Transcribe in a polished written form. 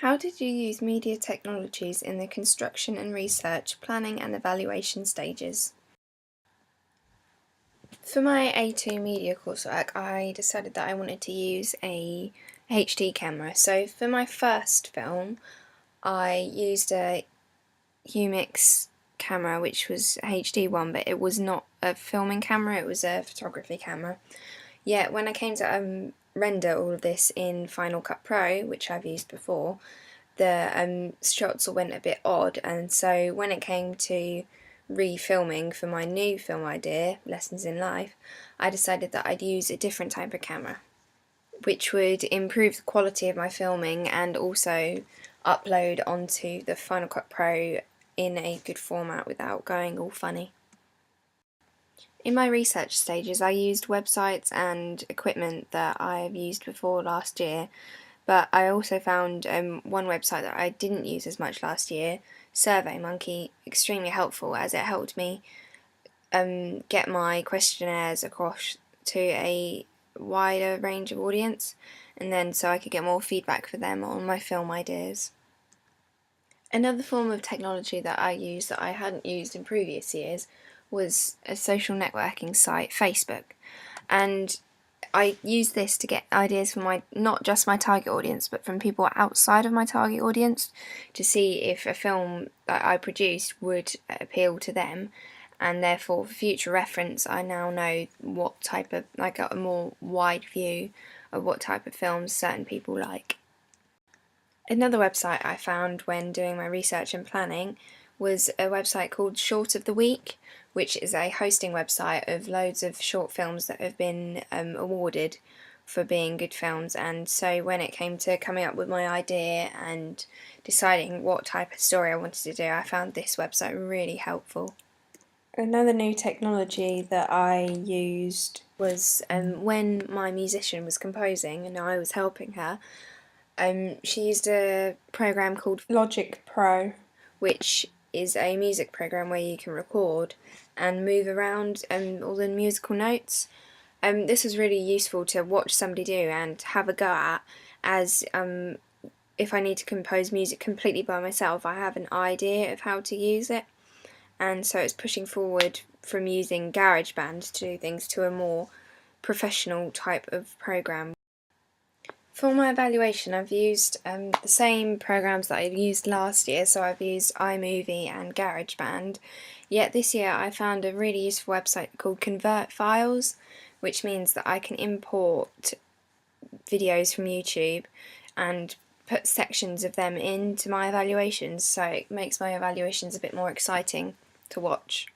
How did you use media technologies in the construction and research, planning and evaluation stages? For my A2 media coursework, I decided that I wanted to use a HD camera. So for my first film, I used a Umix camera, which was a HD one, but it was not a filming camera, it was a photography camera. Yet when I came to render all of this in Final Cut Pro, which I've used before, the shots all went a bit odd, and so when it came to re-filming for my new film idea, Lessons in Life, I decided that I'd use a different type of camera, which would improve the quality of my filming and also upload onto the Final Cut Pro in a good format without going all funny. In my research stages, I used websites and equipment that I have used before last year, but I also found one website that I didn't use as much last year, SurveyMonkey, extremely helpful, as it helped me get my questionnaires across to a wider range of audience, and then so I could get more feedback for them on my film ideas. Another form of technology that I used that I hadn't used in previous years was a social networking site, Facebook, and I used this to get ideas from not just my target audience, but from people outside of my target audience, to see if a film that I produced would appeal to them, and therefore for future reference I now know what type of, I got a more wide view of what type of films certain people like. Another website I found when doing my research and planning was a website called Short of the Week, which is a hosting website of loads of short films that have been awarded for being good films, and so when it came to coming up with my idea and deciding what type of story I wanted to do, I found this website really helpful. Another new technology that I used was when my musician was composing and I was helping her, she used a program called Logic Pro, which is a music program where you can record and move around all the musical notes. This was really useful to watch somebody do and have a go at, as if I need to compose music completely by myself, I have an idea of how to use it, and so it's pushing forward from using GarageBand to do things to a more professional type of program. For my evaluation, I've used the same programs that I used last year, so I've used iMovie and GarageBand, yet this year I found a really useful website called Convert Files, which means that I can import videos from YouTube and put sections of them into my evaluations, so it makes my evaluations a bit more exciting to watch.